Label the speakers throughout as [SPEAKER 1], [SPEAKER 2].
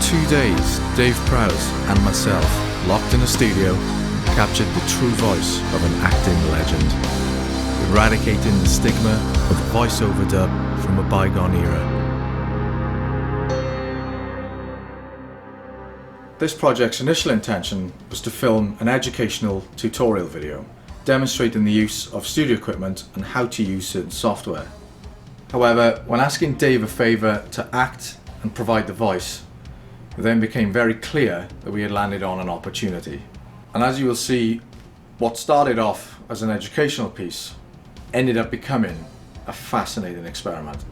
[SPEAKER 1] 2 days, Dave Prowse and myself, locked in a studio, captured the true voice of an acting legend, eradicating the stigma of voice-over dub from a bygone era. This project's initial intention was to film an educational tutorial video demonstrating the use of studio equipment and how to use certain software. However, when asking Dave a favour to act and provide the voice, it then became very clear that we had landed on an opportunity. And as you will see, what started off as an educational piece ended up becoming a fascinating experiment.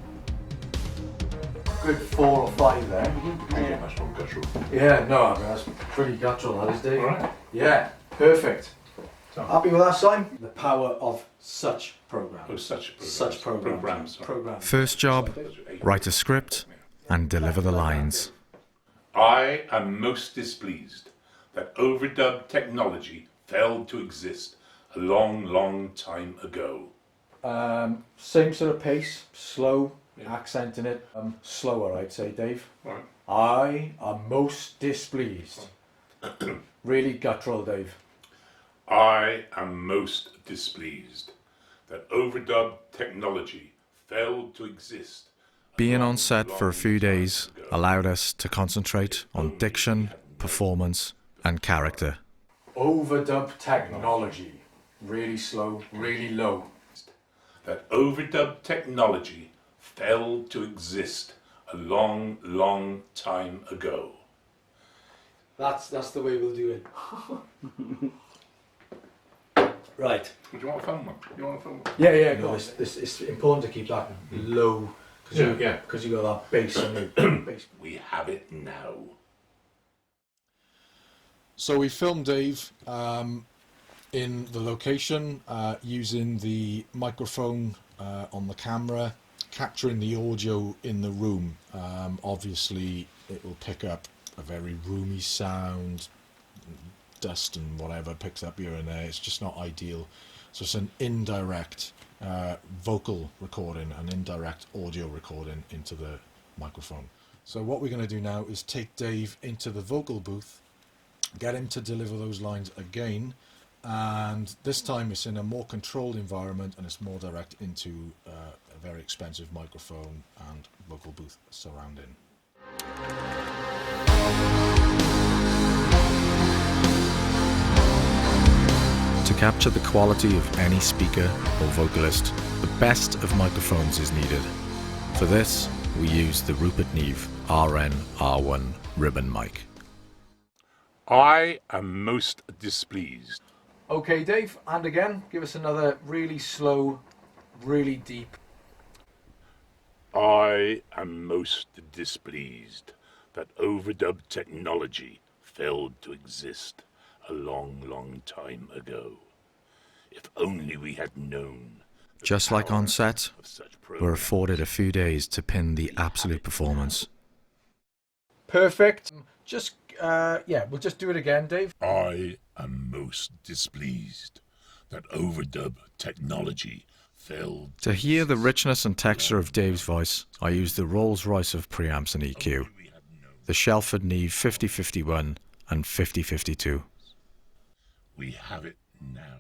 [SPEAKER 1] Good 4 or 5 there.
[SPEAKER 2] Yeah, that's from guttural.
[SPEAKER 1] Yeah, no, I mean, that's pretty guttural, that is, Dave.
[SPEAKER 2] All right.
[SPEAKER 1] Yeah, perfect.
[SPEAKER 2] So,
[SPEAKER 1] Happy with that, Simon? The power of such programs.
[SPEAKER 2] oh, such programs.
[SPEAKER 1] Such programs.
[SPEAKER 2] Programs.
[SPEAKER 1] First job, write a script and deliver the lines.
[SPEAKER 2] I am most displeased that overdub technology failed to exist a long, long time ago.
[SPEAKER 1] Same sort of pace, slow,
[SPEAKER 2] Yeah.
[SPEAKER 1] accent in it. Slower, I'd say, Dave.
[SPEAKER 2] Right.
[SPEAKER 1] I am most displeased. Really guttural, Dave.
[SPEAKER 2] I am most displeased that overdub technology failed to exist.
[SPEAKER 1] Being on set for a few days allowed us to concentrate on diction, performance, and character. Overdub technology. Really slow, really low.
[SPEAKER 2] That overdub technology failed to exist a long, long time ago.
[SPEAKER 1] That's the way we'll do it. Right.
[SPEAKER 2] Do you want a phone one? You want a phone one?
[SPEAKER 1] Yeah, no, it's important to keep that low because
[SPEAKER 2] Yeah.
[SPEAKER 1] you got that bass on your bass.
[SPEAKER 2] We have it now.
[SPEAKER 3] So we filmed Dave in the location using the microphone on the camera, capturing the audio in the room. Obviously it will pick up a very roomy sound, dust and whatever picks up here and there. It's just not ideal. So it's an indirect vocal recording, an indirect audio recording into the microphone. So what we're going to do now is take Dave into the vocal booth, get him to deliver those lines again, and this time it's in a more controlled environment and it's more direct into a very expensive microphone and vocal booth surrounding.
[SPEAKER 1] To capture the quality of any speaker or vocalist, the best of microphones is needed. For this, we use the Rupert Neve RN-R1 ribbon mic.
[SPEAKER 2] I am most displeased.
[SPEAKER 1] Okay, Dave, and again, give us another really slow, really deep.
[SPEAKER 2] I am most displeased that overdub technology failed to exist a long, long time ago. If only we had known.
[SPEAKER 1] Just like on set, we're afforded a few days to pin the absolute performance. Perfect. We'll just do it again, Dave.
[SPEAKER 2] I am most displeased that overdub technology failed.
[SPEAKER 1] To hear the richness and texture of Dave's voice, I used the Rolls-Royce of preamps and EQ, the Shelford Neve 5051 and 5052.
[SPEAKER 2] We have it now.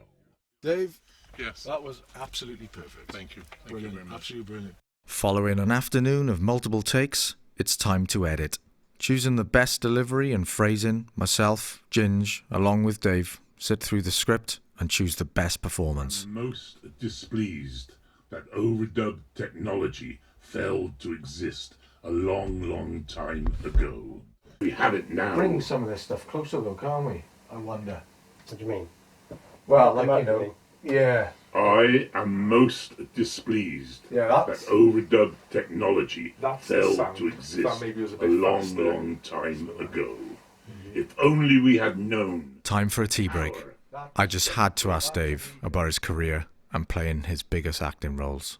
[SPEAKER 3] Dave,
[SPEAKER 2] Yes.
[SPEAKER 3] that was absolutely perfect.
[SPEAKER 2] Thank you. Thank
[SPEAKER 3] Brilliant,
[SPEAKER 2] you very much.
[SPEAKER 3] absolutely brilliant.
[SPEAKER 1] Following an afternoon of multiple takes, it's time to edit. Choosing the best delivery and phrasing, myself, Ginge, along with Dave, sit through the script and choose the best performance.
[SPEAKER 2] I'm most displeased that overdub technology failed to exist a long, long time ago. We have it now.
[SPEAKER 1] Bring some of this stuff closer though, can't we? I wonder.
[SPEAKER 4] What do you mean?
[SPEAKER 1] Well, yeah.
[SPEAKER 2] I am most displeased
[SPEAKER 1] Yeah,
[SPEAKER 2] that
[SPEAKER 1] that's...
[SPEAKER 2] overdub technology
[SPEAKER 3] That's the
[SPEAKER 2] failed
[SPEAKER 3] sound.
[SPEAKER 2] to
[SPEAKER 3] That
[SPEAKER 2] exist
[SPEAKER 3] maybe was a
[SPEAKER 2] a
[SPEAKER 3] bit
[SPEAKER 2] long,
[SPEAKER 3] faster.
[SPEAKER 2] long time ago. If only we had known.
[SPEAKER 1] Time for a tea break. I just had to ask Dave about his career and playing his biggest acting roles.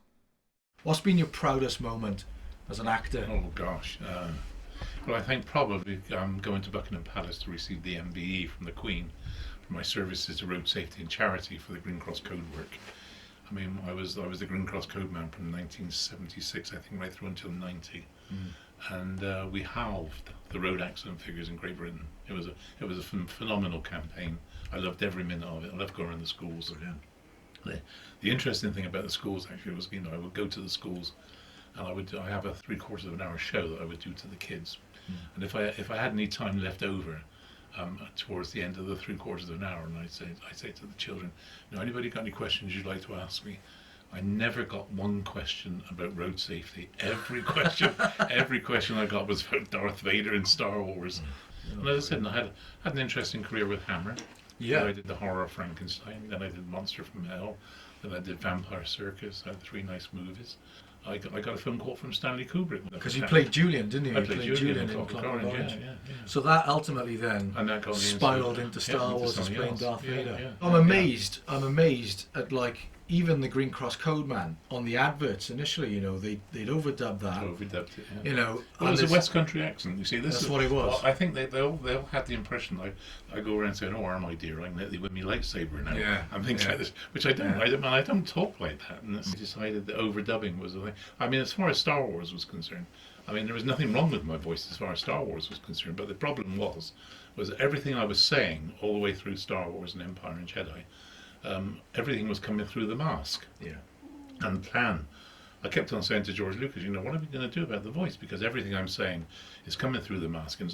[SPEAKER 1] What's been your proudest moment as an actor?
[SPEAKER 5] Oh gosh. Well, I think probably going to Buckingham Palace to receive the MBE from the Queen for my services to road safety and charity for the Green Cross Code work. I mean, I was the Green Cross Codeman from 1976, I think, right through until 90, and we halved the road accident figures in Great Britain. It was a phenomenal campaign. I loved every minute of it. I loved going around the schools. The interesting thing about the schools actually was, I would go to the schools, and I have a 3/4 of an hour show that I would do to the kids, and if I had any time left over. Towards the end of the 3/4 of an hour, and I'd say to the children, anybody got any questions you'd like to ask me? I never got one question about road safety. Every question I got was about Darth Vader and Star Wars. And as I said, I had an interesting career with Hammer.
[SPEAKER 3] Yeah.
[SPEAKER 5] I did the horror of Frankenstein, then I did Monster from Hell, then I did Vampire Circus. I had 3 nice movies. I got a film call from Stanley Kubrick.
[SPEAKER 3] Because you played Julian, didn't you?
[SPEAKER 5] I played Julian in Clockwork Orange. Yeah.
[SPEAKER 3] So that ultimately then spiraled into Star Wars as playing Darth Vader.
[SPEAKER 5] Yeah.
[SPEAKER 3] I'm amazed at even the Green Cross Codeman on the adverts initially. They'd overdubbed that.
[SPEAKER 5] Overdubbed it.
[SPEAKER 3] Well,
[SPEAKER 5] it was a West Country accent. You see,
[SPEAKER 3] that's what it was.
[SPEAKER 5] Well, I think they all had the impression I go around saying, "Oh, my dear, I can let you with me lightsaber now," and things like this, which I don't. I don't talk like that. And I decided that overdubbing was the thing. I mean, as far as Star Wars was concerned, there was nothing wrong with my voice as far as Star Wars was concerned. But the problem was that everything I was saying all the way through Star Wars and Empire and Jedi. Everything was coming through the mask. And the plan. I kept on saying to George Lucas, what are we going to do about the voice? Because everything I'm saying is coming through the mask, and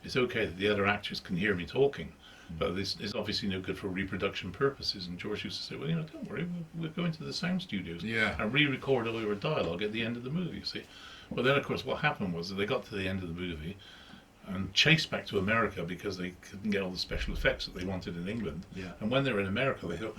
[SPEAKER 5] it's okay that the other actors can hear me talking, but this is obviously no good for reproduction purposes. And George used to say, well, don't worry, we'll go into the sound studios and re-record all your dialogue at the end of the movie, see. Well, then, of course, what happened was that they got to the end of the movie and chased back to America because they couldn't get all the special effects that they wanted in England. And when they were in America, they thought,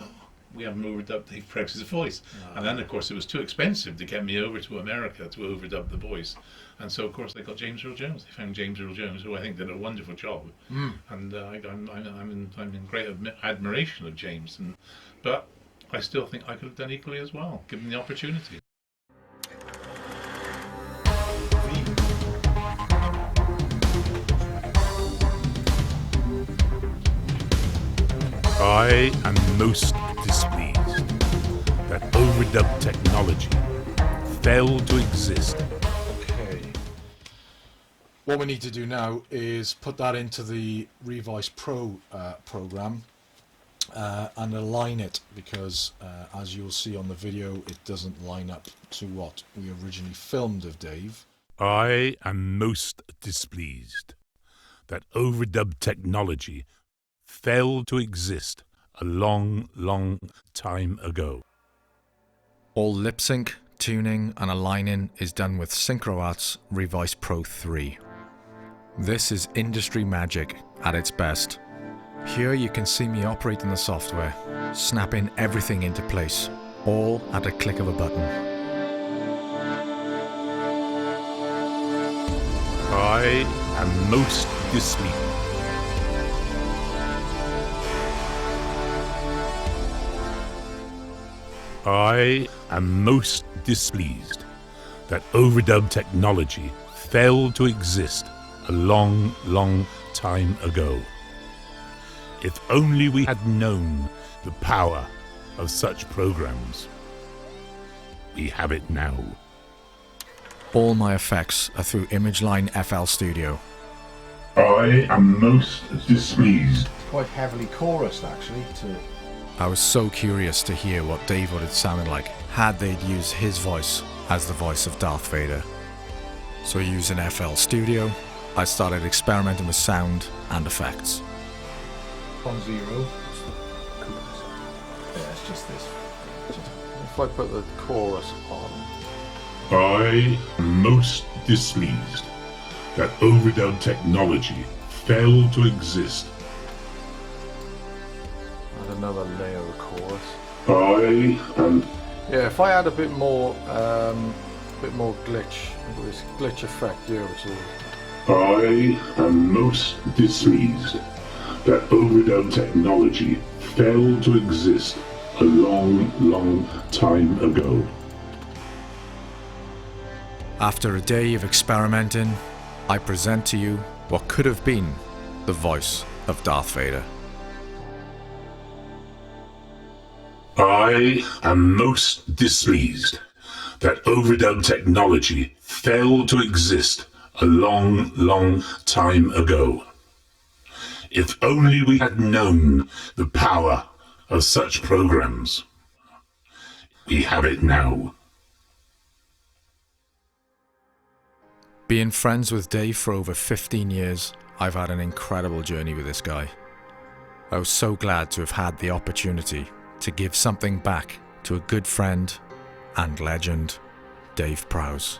[SPEAKER 5] we haven't overdubbed Dave Prowse's voice. And then, of course, it was too expensive to get me over to America to overdub the voice. And so, of course, they got James Earl Jones. They found James Earl Jones, who I think did a wonderful job. And I'm in great admiration of James. But I still think I could have done equally as well, given the opportunity.
[SPEAKER 2] I am most displeased that overdub technology failed to exist.
[SPEAKER 3] Okay. What we need to do now is put that into the Revice Pro program and align it, because as you'll see on the video, it doesn't line up to what we originally filmed of Dave.
[SPEAKER 2] I am most displeased that overdub technology failed to exist a long, long time ago.
[SPEAKER 1] All lip sync, tuning and aligning is done with SynchroArt's Revice Pro 3. This is industry magic at its best. Here you can see me operating the software, snapping everything into place, all at a click of a button.
[SPEAKER 2] I am most displeased. I am most displeased that overdub technology failed to exist a long, long time ago. If only we had known the power of such programs. We have it now.
[SPEAKER 1] All my effects are through ImageLine FL Studio.
[SPEAKER 2] I am most displeased.
[SPEAKER 3] Quite heavily chorused, actually,
[SPEAKER 1] I was so curious to hear what Dave would have sounded like had they'd used his voice as the voice of Darth Vader. So using FL Studio, I started experimenting with sound and effects.
[SPEAKER 3] on 0.
[SPEAKER 1] Yeah, it's just this. If I put the chorus on.
[SPEAKER 2] I am most displeased that overdub technology failed to exist.
[SPEAKER 1] Add another layer of chorus.
[SPEAKER 2] I am...
[SPEAKER 1] Yeah, if I add a bit more glitch, this glitch effect here, which is...
[SPEAKER 2] I am most displeased that overdub technology failed to exist a long, long time ago.
[SPEAKER 1] After a day of experimenting, I present to you what could have been the voice of Darth Vader.
[SPEAKER 2] I am most displeased that overdub technology failed to exist a long, long time ago. If only we had known the power of such programs. We have it now.
[SPEAKER 1] Being friends with Dave for over 15 years, I've had an incredible journey with this guy. I was so glad to have had the opportunity to give something back to a good friend and legend, Dave Prowse.